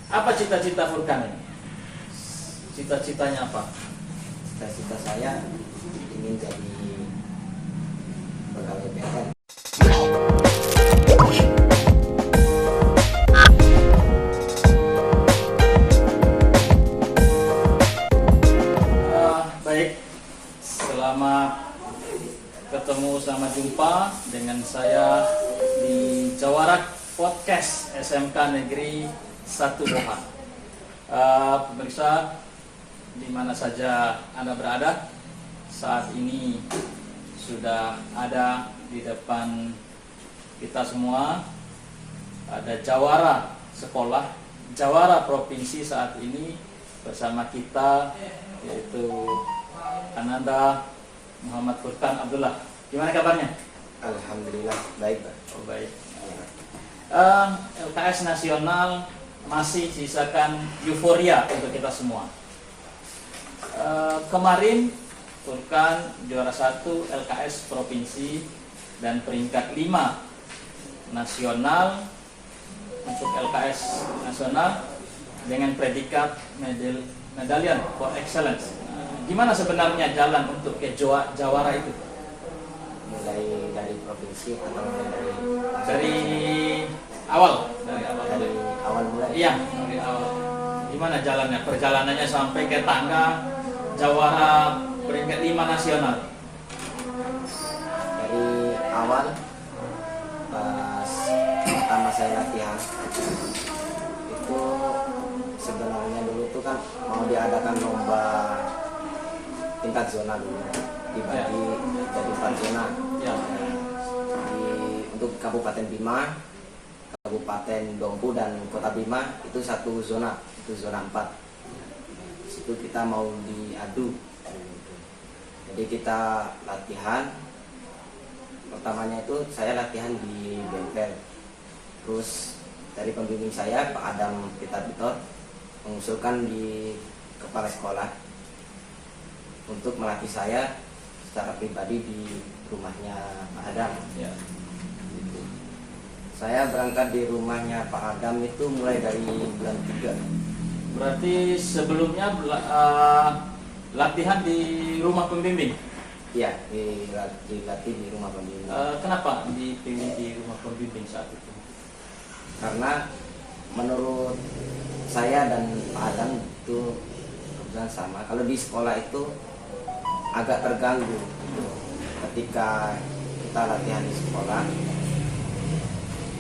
Apa cita-cita Furkan ini? Cita-citanya apa? Cita-cita saya ingin jadi pegawai PLN. Baik, selamat ketemu, selamat jumpa dengan saya di Jawarak Podcast SMK Negeri 1 Boha. Pemirsa, di mana saja Anda berada, saat ini sudah ada di depan kita semua, ada jawara sekolah, jawara provinsi saat ini bersama kita, yaitu Ananda Muhammad Furkan Abdullah. Gimana kabarnya? Alhamdulillah baik, Pak. Oh, baik. LKS nasional masih sisakan euforia untuk kita semua. Kemarin Furkan juara 1 LKS provinsi dan peringkat 5 nasional untuk LKS nasional dengan predikat medallion for excellence. Gimana sebenarnya jalan untuk ke jawara itu? Mulai dari provinsi atau Dari awal? dari awal mulai. Iya, dari awal. Gimana jalannya? Perjalanannya sampai ke tangga jawara peringkat 5 nasional. Dari awal pas pertama saya latihan itu sebenarnya dulu tuh kan mau diadakan lomba tingkat zona dulu, dibagi jadi 4 zona. Ya. Untuk Kabupaten Bima, Kabupaten Dompu dan Kota Bima itu satu zona, itu zona 4. Di situ kita mau diadu. Jadi kita latihan. Pertamanya itu saya latihan di bengkel. Terus dari pembimbing saya Pak Adam Pitabitor mengusulkan di kepala sekolah untuk melatih saya secara pribadi di rumahnya Pak Adam. Ya. Saya berangkat di rumahnya Pak Adam itu mulai dari bulan 3. Berarti sebelumnya latihan di rumah pembimbing. Iya, dilatih di rumah pembimbing. Kenapa dipilih di rumah pembimbing saat itu? Karena menurut saya dan Pak Adam itu kebetulan sama. Kalau di sekolah itu agak terganggu gitu. Ketika kita latihan di sekolah,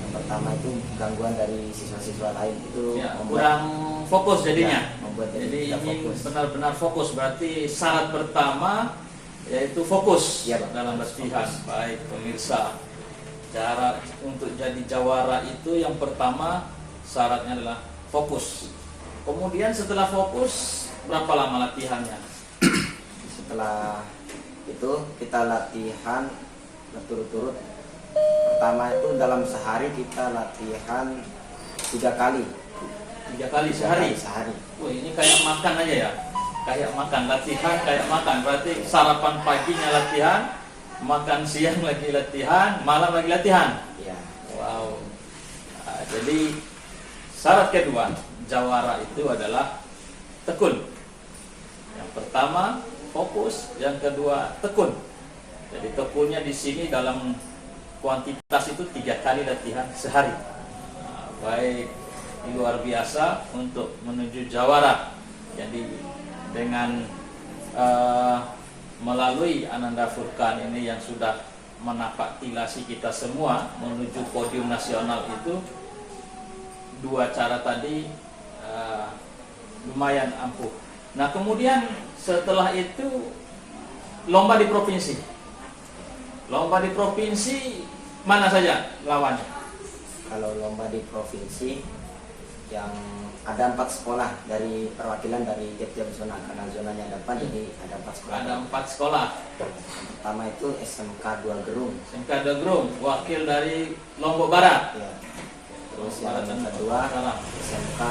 yang pertama itu gangguan dari siswa-siswa lain itu Ya, kurang fokus jadinya. Ya, membuat Jadi tidak ingin fokus. benar-benar fokus. Berarti syarat pertama yaitu fokus Ya, dalam harus latihan. fokus. Baik pemirsa, cara untuk jadi jawara itu yang pertama syaratnya adalah fokus. Kemudian setelah fokus, berapa lama latihannya? Setelah itu kita latihan berturut-turut. Pertama itu dalam sehari kita latihan 3 kali. 3 kali sehari. Sehari. Wah, ini kayak makan aja ya. Kayak makan, latihan kayak makan. Berarti sarapan paginya latihan, makan siang lagi latihan, malam lagi latihan. Ya. Wow. Nah, jadi syarat kedua jawara itu adalah tekun. Yang pertama fokus, yang kedua tekun. Jadi tekunnya di sini dalam kuantitas itu 3 kali latihan sehari. Nah, baik, ini luar biasa untuk menuju jawara. Jadi dengan melalui Ananda Furkan ini yang sudah menapak tilasi kita semua menuju podium nasional itu, 2 cara tadi lumayan ampuh. Nah, kemudian setelah itu lomba di provinsi. Lomba di provinsi mana saja lawannya? Kalau lomba di provinsi yang ada 4 sekolah dari perwakilan dari tiap-tiap zona, karena zonanya ada 4, jadi ada 4 sekolah. Ada 4 sekolah. Yang pertama itu SMK 2 Gerung. SMK Degrum, wakil dari Lombok Barat. Ya. Terus Barat yang dan kedua Salah. SMK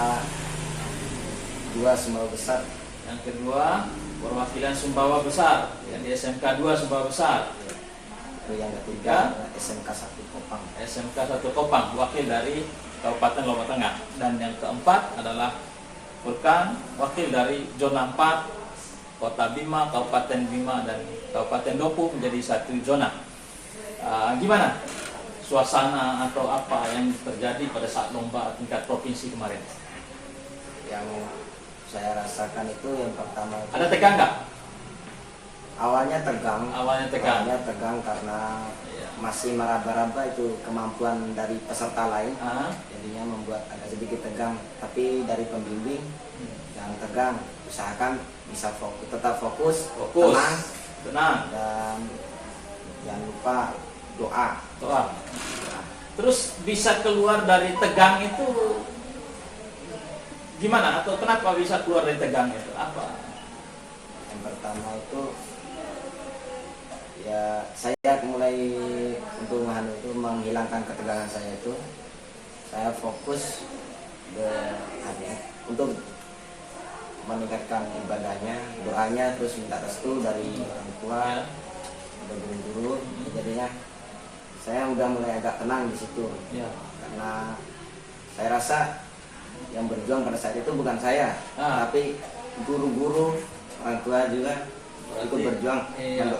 2 Sumbawa Besar. Yang kedua perwakilan Sumbawa Besar, yang di SMK 2 Sumbawa Besar. Lalu yang ketiga SMK 1 Kopang. SMK 1 Kopang, wakil dari Kabupaten Lombok Tengah. Dan yang keempat adalah Furkan, wakil dari zona 4, Kota Bima, Kabupaten Bima, dan Kabupaten Dompu menjadi satu zona. Gimana suasana atau apa yang terjadi pada saat lomba tingkat provinsi kemarin? Yang saya rasakan itu yang pertama itu, Ada tegang nggak? awalnya tegang. Awalnya tegang. Awalnya tegang karena Iya. masih meraba-raba itu kemampuan dari peserta lain, Ah, jadinya membuat agak sedikit tegang. Tapi dari pembimbing jangan tegang, usahakan bisa fokus, tetap fokus, fokus, tenang, tenang, dan jangan lupa doa. doa. Terus bisa keluar dari tegang itu gimana? Atau kenapa bisa keluar dari tegang itu? Apa? Yang pertama itu ya saya mulai untuk menghilangkan ketegangan saya itu, saya fokus untuk meningkatkan ibadahnya, doanya, terus minta restu dari orang tua, Ya. dari guru-guru. Jadinya saya udah mulai agak tenang di situ, Ya. karena saya rasa yang berjuang pada saat itu bukan saya, tapi guru-guru, orang tua juga ikut berjuang. Iya.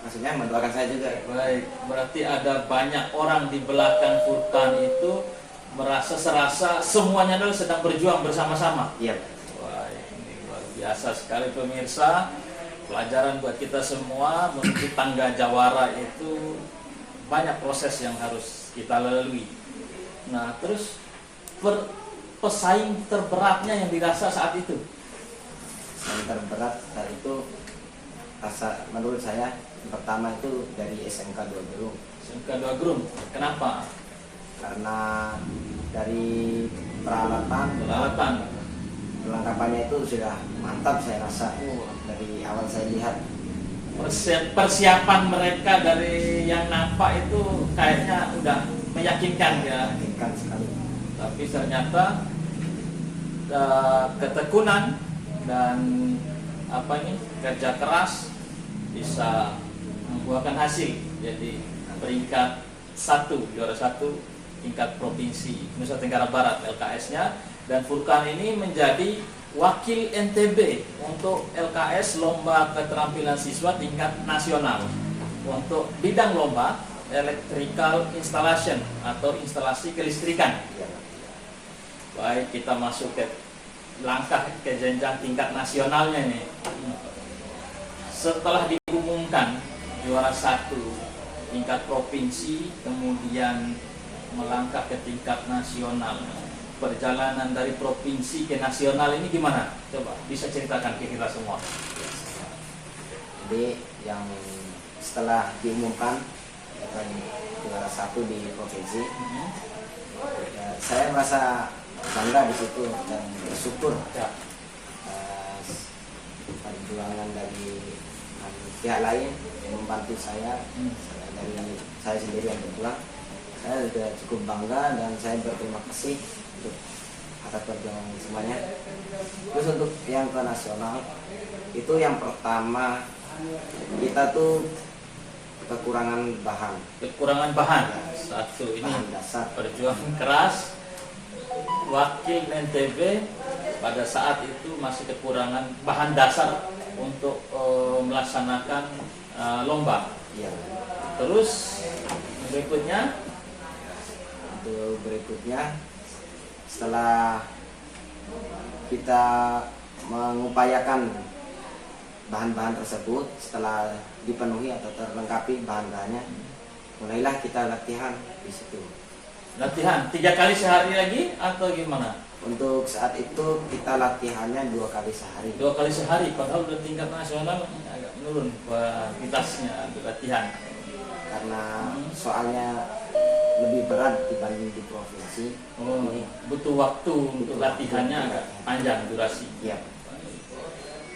Maksudnya mendoakan saya juga. Baik, berarti ada banyak orang di belakang Furkan itu serasa semuanya adalah sedang berjuang bersama-sama. Iya. Wah, ini luar biasa sekali pemirsa. Pelajaran buat kita semua, menuju tangga jawara itu banyak proses yang harus kita lalui. Nah, terus pesaing terberatnya yang dirasa saat itu? Yang terberat saat itu menurut saya yang pertama itu dari SMK 2 Gerung, SMK 2 Gerung. Kenapa? karena dari peralatan perlengkapannya itu sudah mantap, saya rasa. Dari awal saya lihat Persiapan mereka dari yang nampak itu kayaknya udah meyakinkan ya. meyakinkan sekali. Tapi ternyata ketekunan dan kerja keras bisa membuahkan hasil. Jadi peringkat 1, juara 1 tingkat provinsi Nusa Tenggara Barat LKS-nya, dan Furkan ini menjadi wakil NTB untuk LKS Lomba Keterampilan Siswa tingkat nasional untuk bidang lomba electrical installation atau instalasi kelistrikan. Baik, kita masuk ke langkah ke jenjang tingkat nasionalnya nih. Setelah diumumkan juara 1 tingkat provinsi, kemudian melangkah ke tingkat nasional. Perjalanan dari provinsi ke nasional ini gimana? Coba bisa ceritakan ke kita semua. Jadi yang setelah diumumkan juara 1 di provinsi, ya, saya merasa bangga di situ dan bersyukur Ya. perjuangan dari pihak lain yang membantu saya, dari saya sendiri yang berjuang. Saya sudah cukup bangga dan saya berterima kasih untuk atas perjuangan semuanya. Terus untuk yang ke nasional itu yang pertama kita tuh kekurangan bahan. Kekurangan bahan. Satu ini Bahan dasar. perjuangan keras. Wakil NTB pada saat itu masih kekurangan bahan dasar untuk melaksanakan lomba. Iya. Terus berikutnya Untuk berikutnya, setelah kita mengupayakan bahan-bahan tersebut, setelah dipenuhi atau terlengkapi bahan-bahannya, mulailah kita latihan di situ. latihan 3 kali sehari lagi atau gimana? Untuk saat itu kita latihannya 2 kali sehari. 2 kali sehari, padahal udah tingkat nasional agak menurun kualitasnya untuk latihan. Karena soalnya lebih berat dibanding di provinsi. Ini Butuh waktu untuk latihannya agak panjang durasi. ya.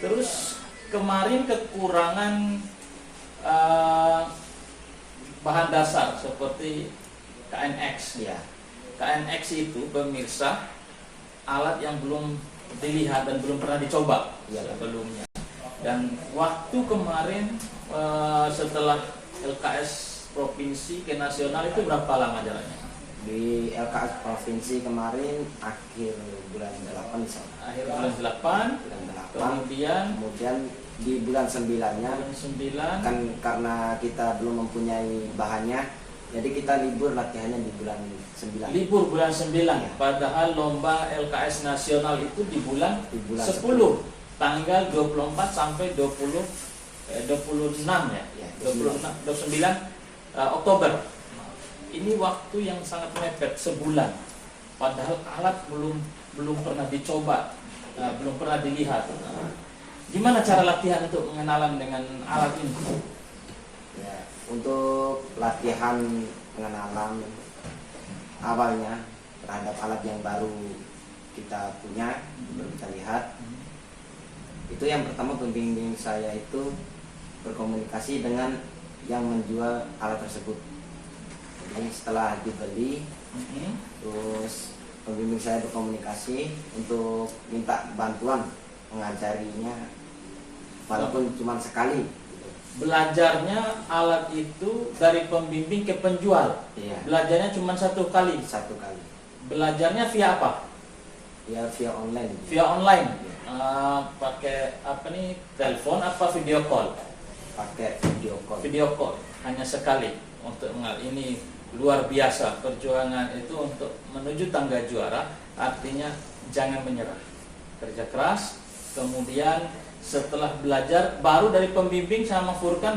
Terus kemarin kekurangan bahan dasar seperti KNX. Ya. KNX itu pemirsa alat yang belum dilihat dan belum pernah dicoba sebelumnya. Dan waktu kemarin setelah LKS provinsi ke nasional itu berapa lama jalannya? Di LKS provinsi kemarin akhir bulan 8 misalnya. Akhir bulan 8, Bulan 8. Kemudian di bulan 9-nya bulan 9 kan karena kita belum mempunyai bahannya, jadi kita libur latihannya di bulan 9. libur bulan 9. Ya. Padahal lomba LKS nasional itu di bulan, Di bulan 10, tanggal 24 sampai 26 ya. Ya, 29 Oktober. Ini waktu yang sangat mepet, sebulan. Padahal alat belum pernah dicoba, belum pernah dilihat. Gimana cara latihan untuk mengenalan dengan alat ini? Ya, untuk latihan pengenalan awalnya terhadap alat yang baru kita punya, baru kita lihat, itu yang pertama pembimbing saya itu berkomunikasi dengan yang menjual alat tersebut. Jadi setelah dibeli, terus pembimbing saya berkomunikasi untuk minta bantuan mengajarinya, walaupun cuma sekali. Belajarnya alat itu dari pembimbing ke penjual. Iya, Belajarnya cuma 1 kali. satu kali. Belajarnya via apa? Ya via online. Via online. Pakai apa nih? Telepon apa video call? Pakai video call. Video call hanya sekali untuk ini. Luar biasa perjuangan itu untuk menuju tangga juara. Artinya jangan menyerah, kerja keras. Kemudian setelah belajar, baru dari pembimbing sama Furkan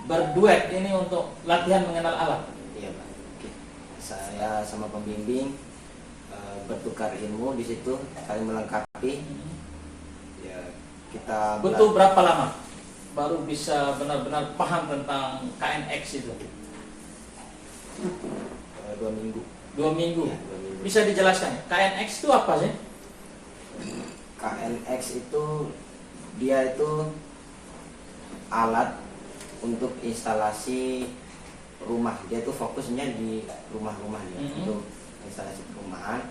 berduet ini untuk latihan mengenal alat. Iya Pak. Oke. Saya sama pembimbing bertukar ilmu di situ, saling melengkapi. Ya, kita Butuh berapa lama baru bisa benar-benar paham tentang KNX itu? 2 minggu. 2 minggu. Ya, 2 minggu. Bisa dijelaskan KNX itu apa sih? KNX itu dia itu alat untuk instalasi rumah. Dia itu fokusnya di rumah-rumah ya, untuk instalasi perumahan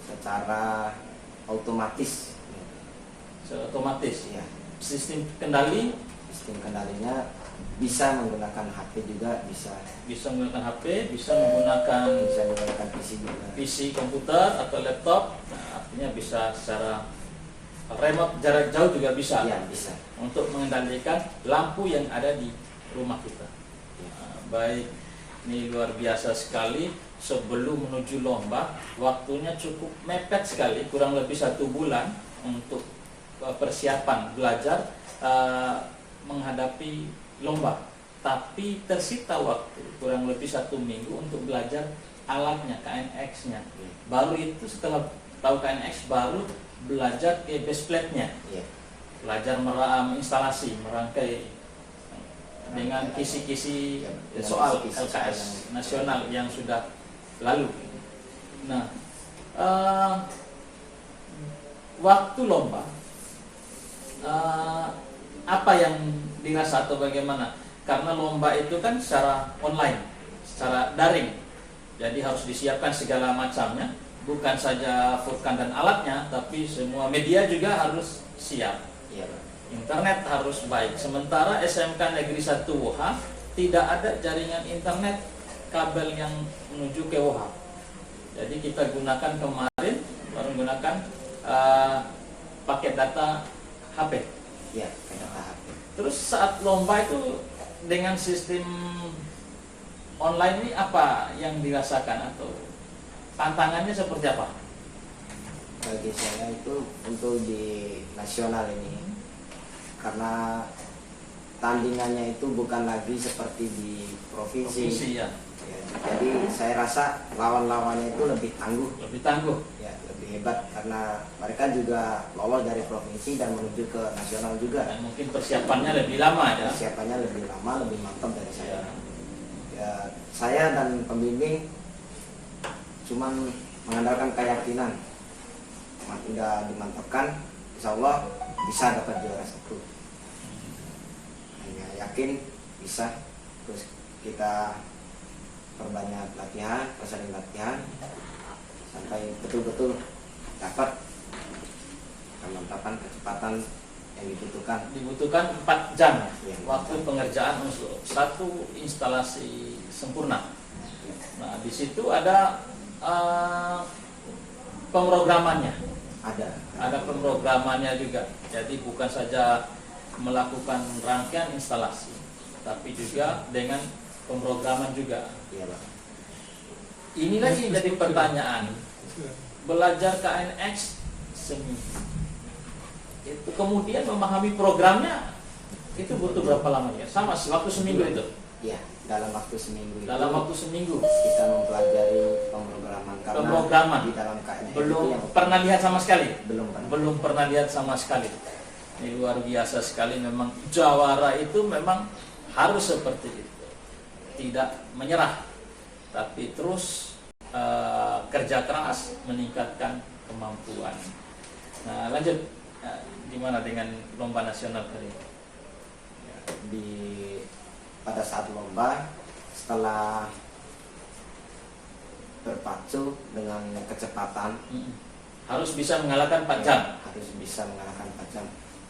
secara otomatis. Otomatis. Ya, Sistem kendali sistem kendalinya bisa menggunakan HP juga, bisa menggunakan HP, bisa menggunakan menggunakan PC juga. PC komputer atau laptop. Nah, artinya bisa secara remote jarak jauh juga bisa. Iya, bisa. Untuk mengendalikan lampu yang ada di rumah kita. Nah, baik, ini luar biasa sekali. Sebelum menuju lomba, waktunya cukup mepet sekali, kurang lebih 1 bulan untuk persiapan belajar menghadapi lomba. Tapi tersita waktu kurang lebih 1 minggu untuk belajar alatnya, KNX-nya. Baru itu setelah tahu KNX baru belajar ke base plate-nya. Iya. Belajar instalasi, merangkai dengan kisi-kisi soal LKS nasional yang sudah lalu. Nah, waktu lomba apa yang dirasa atau bagaimana? Karena lomba itu kan secara online, secara daring, jadi harus disiapkan segala macamnya, bukan saja Furkan dan alatnya, tapi semua media juga harus siap. Iya. Internet harus baik. Sementara SMK Negeri 1 Woha tidak ada jaringan internet kabel yang menuju ke Woha. Jadi kita gunakan kemarin menggunakan paket data HP. Iya, data HP. Terus saat lomba itu dengan sistem online ini apa yang dirasakan atau tantangannya seperti apa? Bagi saya itu untuk di nasional ini, karena tandingannya itu bukan lagi seperti di provinsi. Ya. Ya, jadi saya rasa lawan-lawannya itu lebih tangguh. Lebih tangguh. Ya, lebih hebat karena mereka juga lolos dari provinsi dan menuju ke nasional juga. Dan mungkin persiapannya lebih lama ya. Persiapannya lebih lama, lebih mantap dari saya. Ya. Ya, saya dan pembimbing cuman mengandalkan keyakinan. Tinggal dimantapkan, insya Allah bisa dapat juara 1. Hanya yakin bisa. Terus kita perbanyak latihan, persering latihan sampai betul-betul dapat kemantapan, kecepatan yang dibutuhkan 4 jam ya, waktu pengerjaan untuk 1 instalasi sempurna. Nah, di situ ada pemrogramannya. Ada pemrogramannya juga. Jadi bukan saja melakukan rangkaian instalasi, tapi juga dengan pemrograman juga. Iya, Pak. Ini lagi jadi pertanyaan. Belajar KNX seminggu. Itu kemudian memahami programnya itu butuh berapa lama ya? Sama waktu seminggu itu. Iya, dalam waktu seminggu. Dalam waktu seminggu kita mempelajari pemrograman karena di dalam KNX belum itu yang pernah lihat sama sekali. belum Pernah lihat sama sekali. Ini luar biasa sekali memang. Jawara itu memang harus seperti itu. Tidak menyerah, tapi terus kerja keras meningkatkan kemampuan. Nah, lanjut. Gimana dengan lomba nasional tadi? Pada saat lomba, setelah berpacu dengan kecepatan, harus bisa mengalahkan 4 jam. harus bisa mengalahkan 4 jam.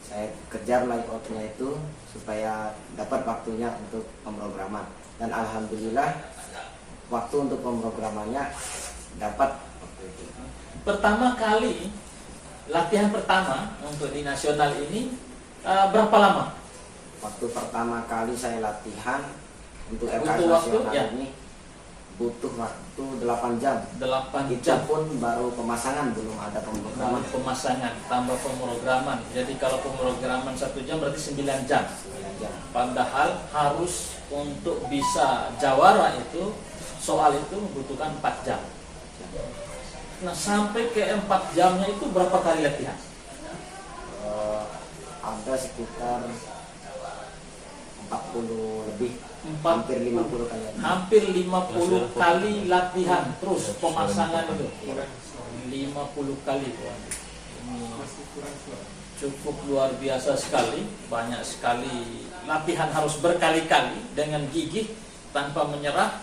Saya kejar layoutnya itu supaya dapat waktunya untuk pemrograman, dan alhamdulillah waktu untuk pemrogramannya dapat waktu itu. Pertama kali latihan pertama untuk di nasional ini berapa lama? Waktu pertama kali saya latihan untuk LKS Butuh waktu, nasional ya? ini butuh waktu 8 jam. 8 Itu jam. pun baru pemasangan, belum ada pemrograman. Pemasangan tambah pemrograman. Jadi kalau pemrograman 1 jam berarti 9 jam. 9 jam. Padahal harus untuk bisa jawara itu soal itu membutuhkan 4 jam. Nah, sampai ke 4 jamnya itu berapa kali latihan? Ada sekitar 40 lebih, Empat- hampir 50 kali. Hampir 50 kali latihan terus pemasangan itu. 50 kali. Ini cukup luar biasa sekali. Banyak sekali latihan, harus berkali-kali dengan gigih tanpa menyerah.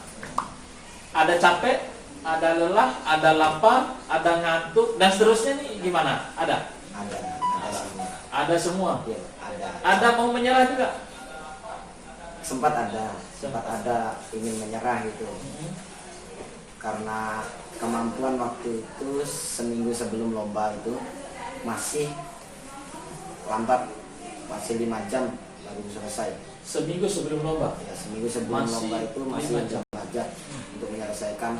Ada capek, ada lelah, ada lapar, ada ngantuk, dan seterusnya nih gimana? Ada semua. Ada semua. Iya, ada. Ada mau menyerah juga. Sempat ada ingin menyerah gitu. Karena kemampuan waktu itu seminggu sebelum lomba itu masih lambat, masih 5 jam baru selesai. Seminggu sebelum lomba. Ya, seminggu sebelum Masih lomba itu masih 5 jam. 5 jam untuk menyelesaikan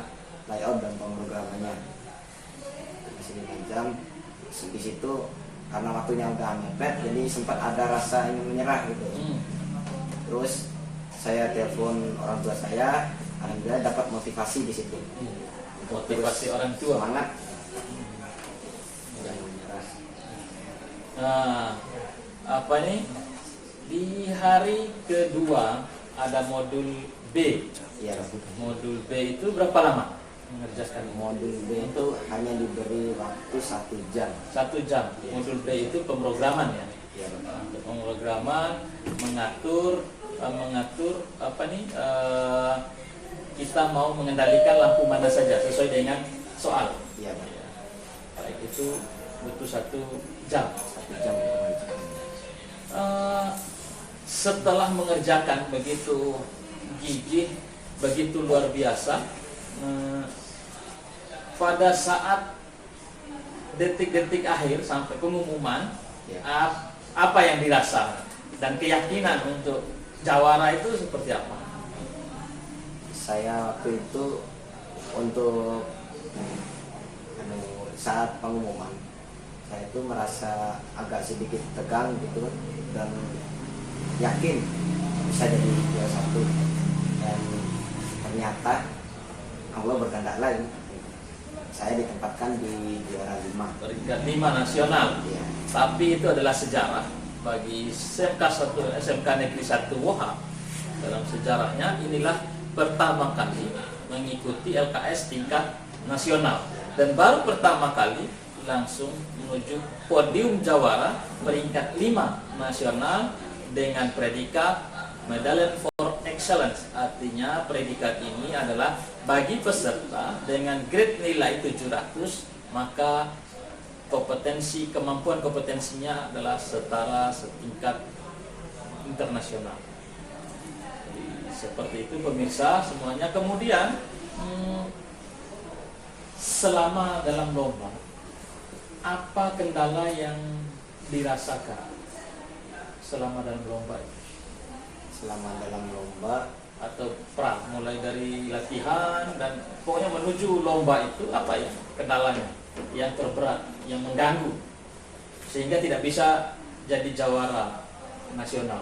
layout dan pemrogramannya. Masih 5 jam. Di situ karena waktunya udah mepet, jadi sempat ada rasa ingin menyerah gitu. Terus saya telepon orang tua saya, alhamdulillah dapat motivasi di situ. Motivasi orang tua. Semangat. Jangan menyerah. Nah, apa nih? Di hari kedua ada modul B. Iya. Modul B itu berapa lama mengerjakan? Modul B itu hanya diberi waktu 1 jam. 1 jam. Modul B itu pemrograman ya. Iya, Pak. Untuk pemrograman, mengatur apa nih? Kita mau mengendalikan lampu mana saja sesuai dengan soal. Iya, Pak. Baik, itu butuh 1 jam. 1 jam untuk mengerjakannya. Setelah mengerjakan begitu gigih, begitu luar biasa, pada saat detik-detik akhir sampai pengumuman, Ya. apa yang dirasa dan keyakinan untuk jawara itu seperti apa? Saya waktu itu untuk saat pengumuman, saya itu merasa agak sedikit tegang gitu, dan yakin bisa jadi juara 1, dan ternyata Allah berkehendak lain, saya ditempatkan di juara 5. Peringkat 5 nasional. Ya. Tapi itu adalah sejarah bagi SMK Negeri 1 Woha. Dalam sejarahnya inilah pertama kali mengikuti LKS tingkat nasional, dan baru pertama kali langsung menuju podium jawara peringkat 5 nasional dengan predikat Medallion for Excellence. Artinya predikat ini adalah bagi peserta dengan grade nilai 700, maka kemampuan kompetensinya adalah setara setingkat internasional. Jadi, seperti itu pemirsa semuanya. Kemudian selama dalam lomba, apa kendala yang dirasakan selama dalam lomba itu? Selama dalam lomba Atau mulai dari latihan dan pokoknya menuju lomba itu apa ya kendalanya yang terberat, yang mengganggu sehingga tidak bisa jadi jawara nasional?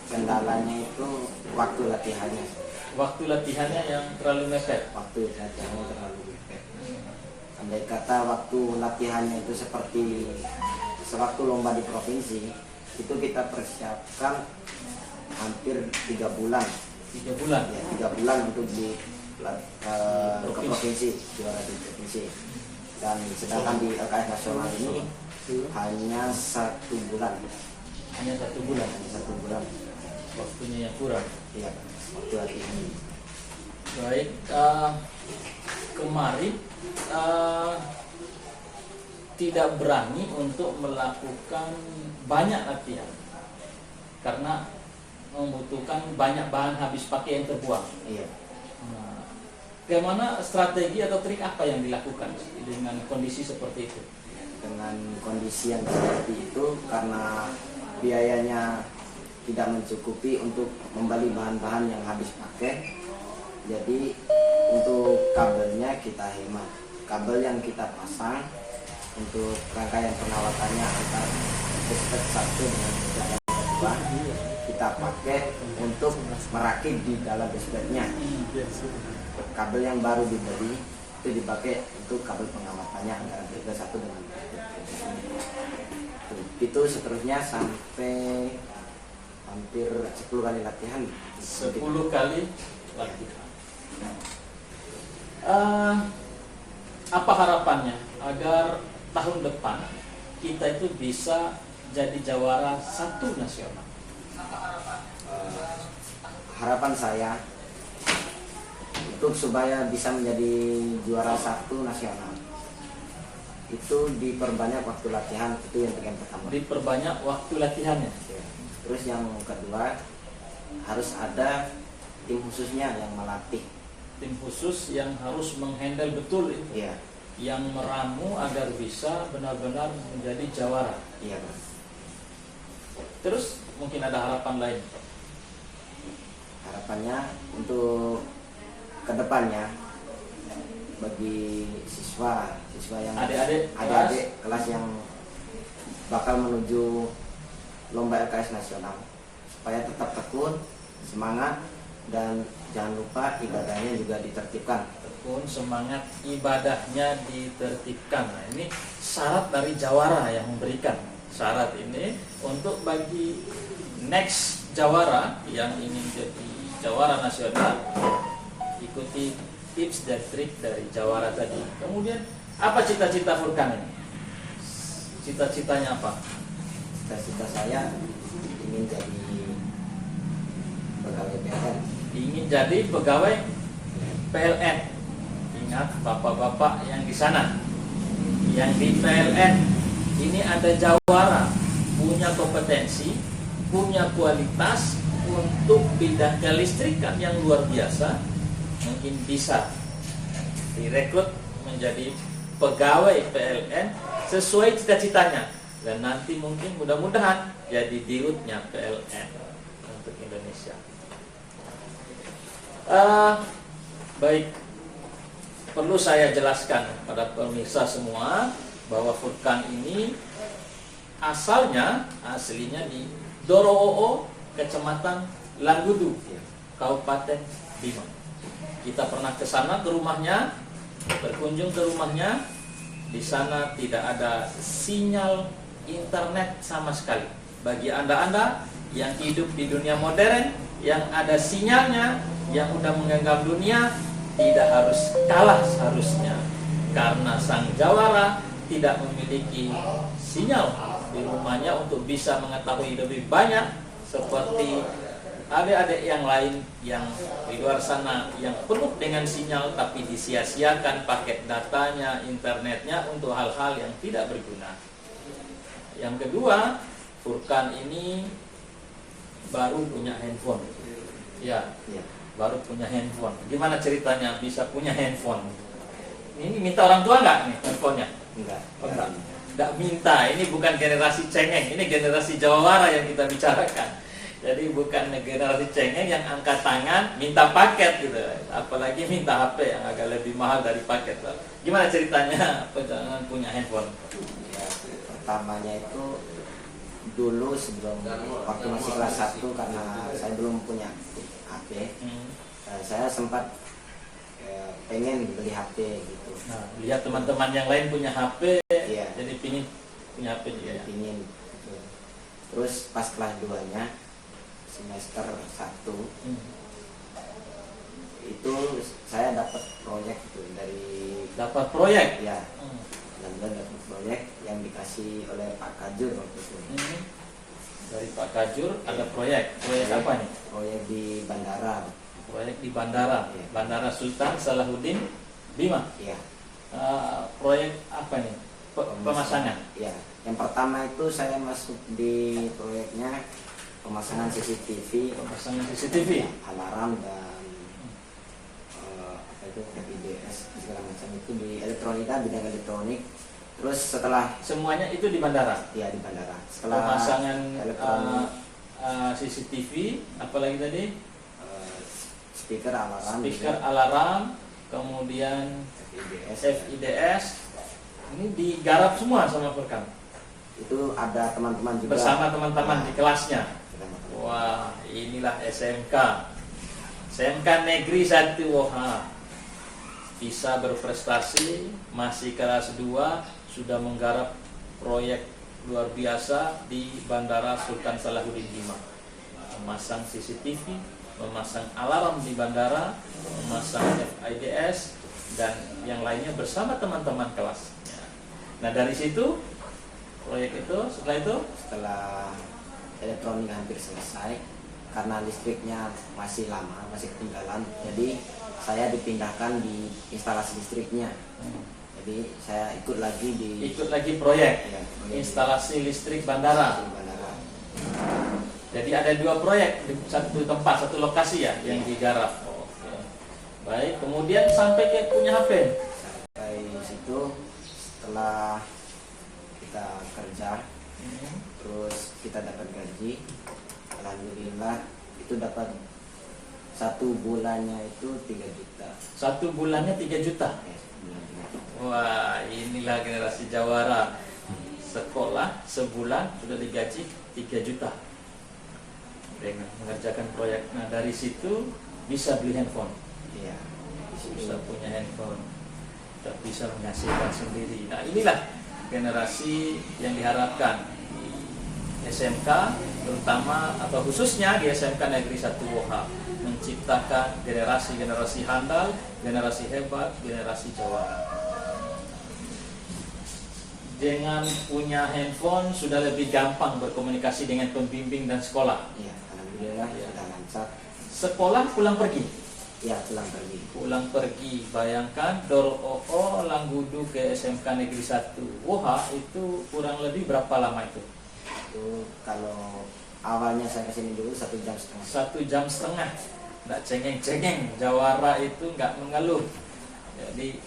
kendalanya itu waktu latihannya. Waktu latihannya yang terlalu mepet. Waktu latihannya terlalu mepet. Andai kata waktu latihannya itu seperti sewaktu lomba di provinsi, itu kita persiapkan hampir 3 bulan. 3 bulan Ya, 3 bulan untuk di ke provinsi, juara di provinsi. Dan sedangkan di LKS nasional ini hanya 1 bulan. Hanya 1 bulan. Hanya 1 bulan. Waktunya yang kurang. Iya, waktu latihan. Baik, kemarin tidak berani untuk melakukan banyak latihan karena membutuhkan banyak bahan habis pakai yang terbuang. Iya. Nah, bagaimana strategi atau trik apa yang dilakukan dengan kondisi seperti itu? Dengan kondisi yang seperti itu, karena biayanya tidak mencukupi untuk membeli bahan-bahan yang habis pakai, jadi untuk kabelnya kita hemat. Kabel yang kita pasang untuk rangkaian penawatannya antar booster 1 dengan booster yang kedua kita pakai untuk merakit di dalam basepadnya. Kabel yang baru dibeli itu dipakai untuk kabel pengawatannya antara booster 1 dengan booster 2. Itu seterusnya sampai hampir 10 kali latihan. 10 kali latihan. Apa harapannya agar tahun depan kita itu bisa jadi jawara 1 nasional? Harapan saya untuk supaya bisa menjadi juara 1 nasional itu diperbanyak waktu latihan, itu yang pertama. Diperbanyak waktu latihannya. Terus yang kedua harus ada tim khususnya yang melatih. Tim khusus yang harus menghandle betul itu. Iya. Yang meramu agar bisa benar-benar menjadi jawara. Iya, Pak. Terus mungkin ada harapan lain. Harapannya untuk kedepannya bagi siswa yang adik-adik kelas yang bakal menuju lomba LKS nasional supaya tetap tekun, semangat, dan jangan lupa ibadahnya juga ditertibkan. Tekun, semangat, ibadahnya ditertibkan. Nah, ini syarat dari jawara yang memberikan syarat ini untuk bagi next jawara yang ingin jadi jawara nasional, ikuti tips dan trik dari jawara tadi. Kemudian apa cita-cita Furkan ini? Cita-citanya apa? Cita-cita saya ingin jadi pegawai PLN. Ingin jadi pegawai PLN. Ingat bapak-bapak yang di sana, yang di PLN ini ada jawara, punya kompetensi, punya kualitas untuk bidang kelistrikan yang luar biasa, mungkin bisa direkrut menjadi pegawai PLN sesuai cita-citanya, dan nanti mungkin mudah-mudahan jadi dirutnya PLN untuk Indonesia. Baik, perlu saya jelaskan pada pemirsa semua bahwa Furkan ini aslinya di Doro'o, Kecamatan Langgudu, Kabupaten Bima. Kita pernah ke sana, ke rumahnya, berkunjung ke rumahnya. Di sana tidak ada sinyal internet sama sekali. Bagi Anda-Anda yang hidup di dunia modern, yang ada sinyalnya, yang udah menggenggam dunia, tidak harus kalah seharusnya. Karena sang jawara tidak memiliki sinyal di rumahnya untuk bisa mengetahui lebih banyak seperti adik-adik yang lain yang di luar sana yang penuh dengan sinyal tapi disia-siakan paket datanya, internetnya untuk hal-hal yang tidak berguna. Yang kedua, Furkan ini baru punya handphone. Ya. baru punya handphone. Gimana ceritanya bisa punya handphone? Ini minta orang tua nggak nih handphonenya? Enggak. Oh, enggak minta. Ini bukan generasi cengeng, ini generasi jawara yang kita bicarakan. Jadi bukan generasi cengeng yang angkat tangan minta paket gitu. Apalagi minta HP yang agak lebih mahal dari paket. Gimana ceritanya perjalanan punya handphone? Ya, pertamanya itu dulu sebelum waktu masih kelas 1, karena saya belum punya HP. Saya sempat pengen beli HP gitu. Nah, lihat teman-teman yang lain punya HP, Iya. jadi pingin punya HP juga. Ya? Pingin gitu. Terus pas kelas 2-nya semester 1 itu saya dapat proyek gitu dari Dapat proyek. ya, dan dapat proyek yang dikasih oleh Pak Kajur waktu itu. Dari Pak Kajur ada proyek. Proyek apa nih? Proyek di bandara. Proyek di bandara. Iya. Bandara Sultan Salahuddin Bima. Iya. Proyek apa nih? Pemasangan. Ya, yang pertama itu saya masuk di proyeknya pemasangan CCTV, Pemasangan CCTV. alarm dan apa itu FIDS segala macam itu di elektronika, bidang elektronik. Terus setelah Semuanya itu di bandara. ya di bandara. Setelah Pemasangan elektronik, CCTV, apalagi tadi? speaker alarm, Speaker alarm, kemudian FIDS, FIDS. Ini digarap semua sama Perkam. itu ada teman-teman juga Bersama teman-teman di kelasnya. Teman-teman. Wah, inilah SMK. SMK Negeri 1 Woha. Bisa berprestasi, masih kelas 2, sudah menggarap proyek luar biasa di Bandara Sultan Salahuddin Bima. Memasang CCTV, memasang alarm di bandara, memasang FIDS, dan yang lainnya bersama teman-teman kelas. Nah, dari situ, proyek itu, Setelah elektronik hampir selesai, karena listriknya masih lama, masih ketinggalan, jadi saya dipindahkan di instalasi listriknya. Jadi saya ikut lagi proyek ya, proyek instalasi listrik bandara. di bandara. Jadi ada 2 proyek di satu tempat, satu lokasi ya yang digarap. Oke. Baik, kemudian sampai ke punya HP. Sampai situ, setelah kita kerja, terus kita dapat gaji, alhamdulillah itu dapat 1 bulannya itu 3 juta. 1 bulannya 3 juta. Ya, sebulan 3 juta. Wah, inilah generasi jawara. Sekolah sebulan sudah digaji 3 juta dengan mengerjakan proyek. Nah, dari situ bisa beli handphone, Iya. Di situ bisa punya handphone, dan bisa menghasilkan sendiri. Nah, inilah generasi yang diharapkan di SMK, terutama atau khususnya di SMK Negeri 1 Woha, menciptakan generasi-generasi handal, generasi hebat, generasi jawara. Dengan punya handphone sudah lebih gampang berkomunikasi dengan pembimbing dan sekolah. Iya, alhamdulillah Iya. sudah lancar. Sekolah pulang pergi. Ya, pulang pergi. Pulang pergi, bayangkan Dor OO Langgudu ke SMK Negeri 1 Woha itu kurang lebih berapa lama itu? Itu kalau awalnya saya kesini dulu 1,5 jam. 1,5 jam. Nggak cengeng-cengeng, jawara itu nggak mengeluh. Jadi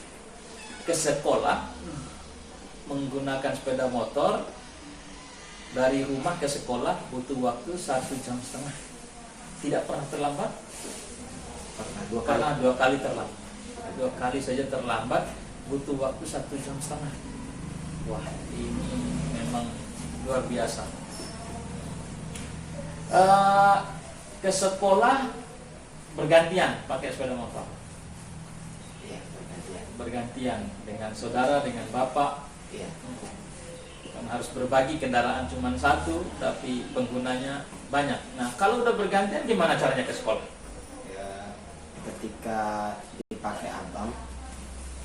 ke sekolah menggunakan sepeda motor, dari rumah ke sekolah butuh waktu 1,5 jam. Tidak pernah terlambat. Pernah 2 kali. Karena 2 kali terlambat. 2 kali saja terlambat butuh waktu 1,5 jam. Wah, ini memang luar biasa. Ke sekolah bergantian pakai sepeda motor. Iya, bergantian. Bergantian dengan saudara, dengan bapak. Iya. Kan harus berbagi kendaraan cuma 1, tapi penggunanya banyak. Nah, kalau udah bergantian gimana caranya ke sekolah? Ya, ketika dipakai abang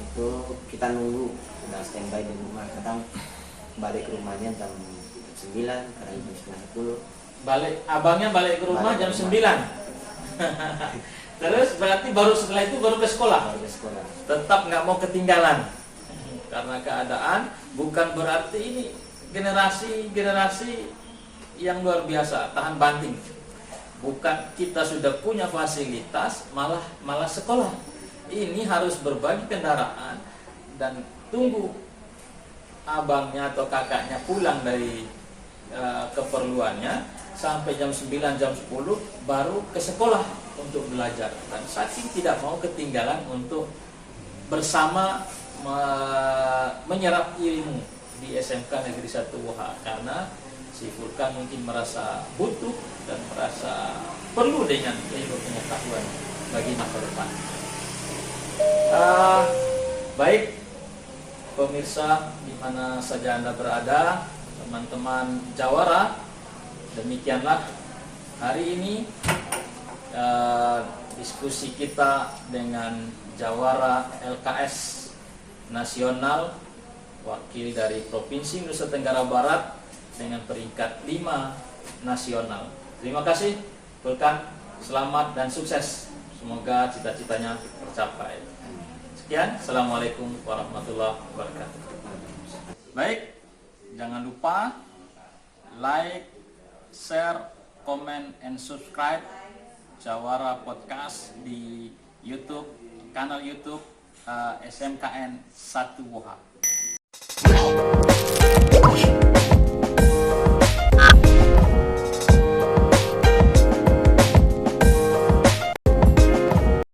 itu kita nunggu, udah standby di rumah. Kadang balik ke rumahnya jam 9, kadang jam 9:10. Abangnya balik ke rumah Balik jam ke 9. Terus berarti baru setelah itu baru ke sekolah. Baru ke sekolah. Tetap nggak mau ketinggalan. Karena keadaan, bukan berarti ini generasi yang luar biasa, tahan banting. Bukan kita sudah punya fasilitas malah sekolah. Ini harus berbagi kendaraan dan tunggu abangnya atau kakaknya pulang dari keperluannya sampai jam 9 jam 10 baru ke sekolah untuk belajar. Dan saking tidak mau ketinggalan untuk bersama menyerap ilmu di SMK Negeri 1 Woha, karena si Furkan mungkin merasa butuh dan merasa perlu dengan ilmu pengetahuan bagi masa depan. Baik pemirsa di mana saja Anda berada, teman-teman Jawara, demikianlah hari ini diskusi kita dengan Jawara LKS Nasional, wakil dari Provinsi Nusa Tenggara Barat dengan peringkat 5 nasional. Terima kasih Furkan, selamat dan sukses. Semoga cita-citanya tercapai. Sekian, Assalamualaikum warahmatullahi wabarakatuh. Baik, jangan lupa like, share, comment, and subscribe Jawara Podcast di YouTube, kanal YouTube SMKN 1 Woha.